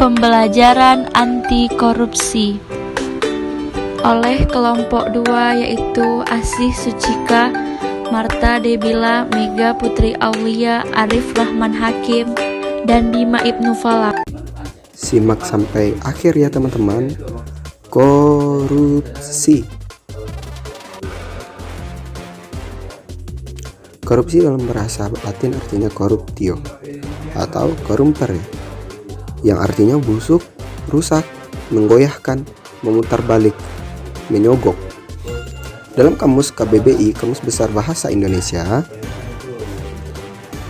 Pembelajaran anti korupsi oleh kelompok 2 yaitu Asih Sucika, Marta Debila, Mega Putri Aulia, Arif Rahman Hakim, dan Bima Ibnu Falak. Simak sampai akhir ya teman-teman. Korupsi. Korupsi dalam bahasa Latin artinya corruptio atau corrumpere, yang artinya busuk, rusak, menggoyahkan, memutar balik, menyogok. Dalam kamus KBBI, Kamus Besar Bahasa Indonesia,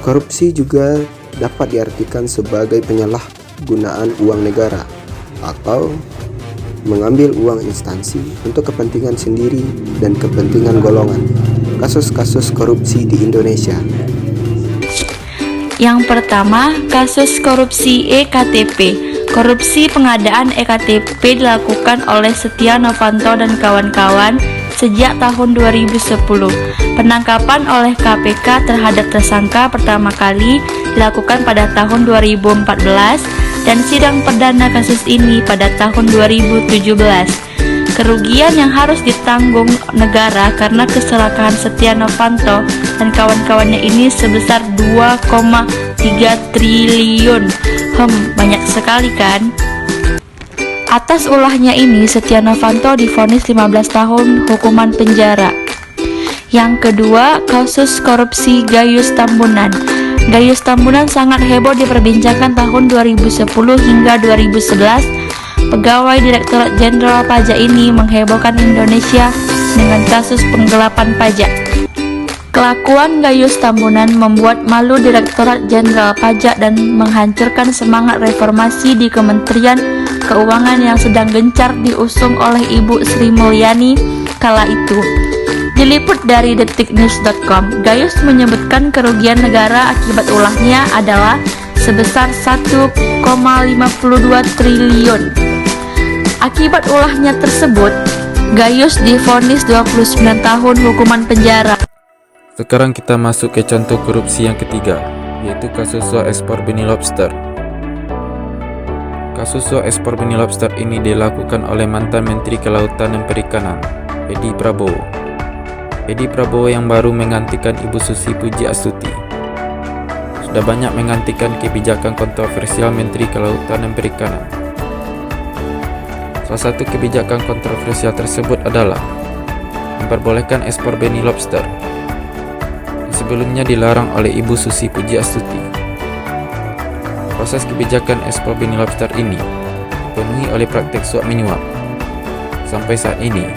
korupsi juga dapat diartikan sebagai penyalahgunaan uang negara atau mengambil uang instansi untuk kepentingan sendiri dan kepentingan golongan. Kasus-kasus korupsi di Indonesia. Yang pertama, kasus korupsi EKTP. Korupsi pengadaan EKTP dilakukan oleh Setia Novanto dan kawan-kawan sejak tahun 2010. Penangkapan oleh KPK terhadap tersangka pertama kali dilakukan pada tahun 2014 dan sidang perdana kasus ini pada tahun 2017. Kerugian yang harus ditanggung negara karena kecelakaan Setia Novanto dan kawan-kawannya ini sebesar 2,3 triliun. Banyak sekali kan? Atas ulahnya ini, Setia Novanto divonis 15 tahun hukuman penjara. Yang kedua, kasus korupsi Gayus Tambunan. Gayus Tambunan sangat heboh diperbincangkan tahun 2010 hingga 2011. Pegawai Direktorat Jenderal Pajak ini menghebohkan Indonesia dengan kasus penggelapan pajak. Kelakuan Gayus Tambunan membuat malu Direktorat Jenderal Pajak dan menghancurkan semangat reformasi di Kementerian Keuangan yang sedang gencar diusung oleh Ibu Sri Mulyani kala itu. Diliput dari detiknews.com, Gayus menyebutkan kerugian negara akibat ulahnya adalah sebesar 1,52 triliun. Akibat ulahnya tersebut, Gayus divonis 29 tahun hukuman penjara. Sekarang kita masuk ke contoh korupsi yang ketiga, yaitu kasus suap ekspor benih lobster. Kasus suap ekspor benih lobster ini dilakukan oleh mantan Menteri Kelautan dan Perikanan, Edi Prabowo. Edi Prabowo yang baru menggantikan Ibu Susi Pujiastuti sudah banyak menggantikan kebijakan kontroversial Menteri Kelautan dan Perikanan. Salah satu kebijakan kontroversial tersebut adalah memperbolehkan ekspor benih lobster. Sebelumnya dilarang oleh Ibu Susi Pujiastuti. Proses kebijakan ekspor benih lobster ini dipenuhi oleh praktik suap menyuap. Sampai saat ini,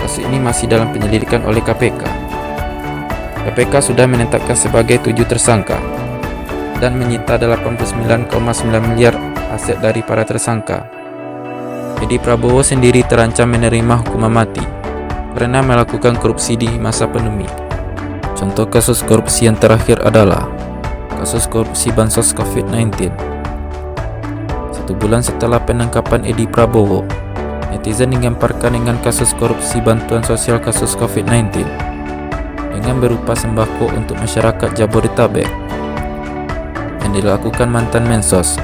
kasus ini masih dalam penyelidikan oleh KPK. KPK sudah menetapkan sebagai 7 tersangka dan menyita 89,9 miliar aset dari para tersangka. Edi Prabowo sendiri terancam menerima hukuman mati karena melakukan korupsi di masa pandemi. Contoh kasus korupsi yang terakhir adalah kasus korupsi bansos COVID-19. 1 bulan setelah penangkapan Edi Prabowo, netizen digemparkan dengan kasus korupsi bantuan sosial kasus COVID-19 dengan berupa sembako untuk masyarakat Jabodetabek yang dilakukan mantan Mensos,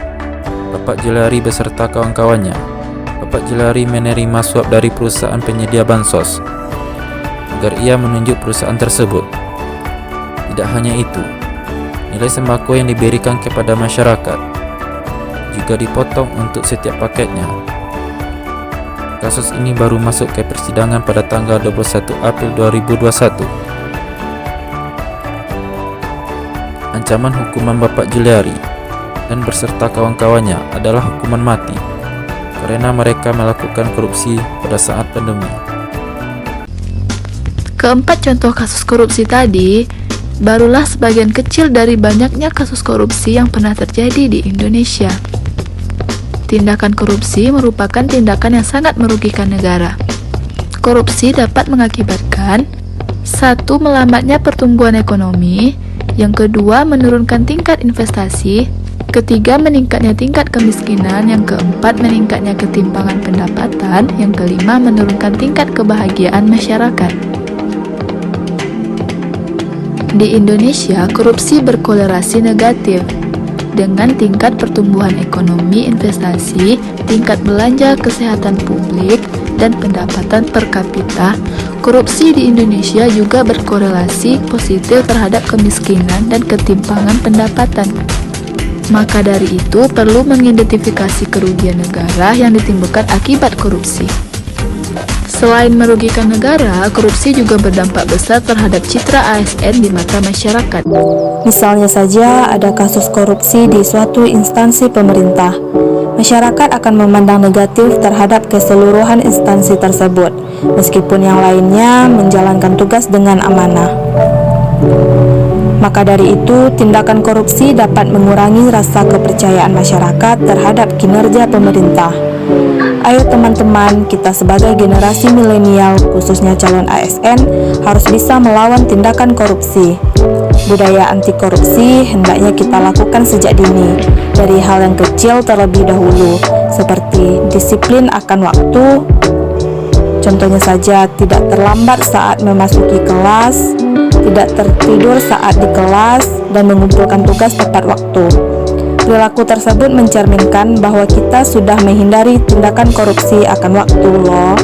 Bapak Julari beserta kawan-kawannya. Bapak Julari menerima suap dari perusahaan penyedia bansos agar ia menunjuk perusahaan tersebut. Tidak hanya itu, nilai sembako yang diberikan kepada masyarakat juga dipotong untuk setiap paketnya. Kasus ini baru masuk ke persidangan pada tanggal 21 April 2021. Ancaman hukuman Bapak Julari dan berserta kawan-kawannya adalah hukuman mati karena mereka melakukan korupsi pada saat pandemi. Keempat contoh kasus korupsi tadi barulah sebagian kecil dari banyaknya kasus korupsi yang pernah terjadi di Indonesia. Tindakan korupsi merupakan tindakan yang sangat merugikan negara. Korupsi dapat mengakibatkan 1. Melambatnya pertumbuhan ekonomi, yang kedua menurunkan tingkat investasi, ketiga meningkatnya tingkat kemiskinan, yang keempat meningkatnya ketimpangan pendapatan, yang kelima menurunkan tingkat kebahagiaan masyarakat. Di Indonesia, korupsi berkolerasi negatif. dengan tingkat pertumbuhan ekonomi, investasi, tingkat belanja kesehatan publik, dan pendapatan per kapita, korupsi di Indonesia juga berkorelasi positif terhadap kemiskinan dan ketimpangan pendapatan. Maka dari itu, perlu mengidentifikasi kerugian negara yang ditimbulkan akibat korupsi. Selain merugikan negara, korupsi juga berdampak besar terhadap citra ASN di mata masyarakat. Misalnya saja ada kasus korupsi di suatu instansi pemerintah. Masyarakat akan memandang negatif terhadap keseluruhan instansi tersebut, meskipun yang lainnya menjalankan tugas dengan amanah. Maka dari itu, tindakan korupsi dapat mengurangi rasa kepercayaan masyarakat terhadap kinerja pemerintah. Ayo teman-teman, kita sebagai generasi milenial, khususnya calon ASN, harus bisa melawan tindakan korupsi. Budaya anti korupsi hendaknya kita lakukan sejak dini, dari hal yang kecil terlebih dahulu, seperti disiplin akan waktu. Contohnya saja, tidak terlambat saat memasuki kelas, tidak tertidur saat di kelas, dan mengumpulkan tugas tepat waktu. Perilaku tersebut mencerminkan bahwa kita sudah menghindari tindakan korupsi akan waktu loh.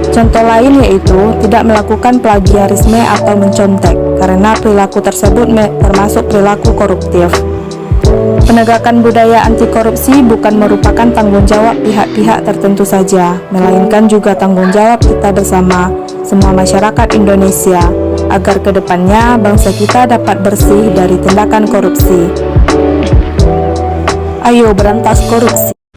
Contoh lain yaitu tidak melakukan plagiarisme atau mencontek, karena perilaku tersebut termasuk perilaku koruptif. Penegakan budaya anti korupsi bukan merupakan tanggung jawab pihak-pihak tertentu saja, melainkan juga tanggung jawab kita bersama, semua masyarakat Indonesia, agar kedepannya bangsa kita dapat bersih dari tindakan korupsi. Ayo berantas korupsi.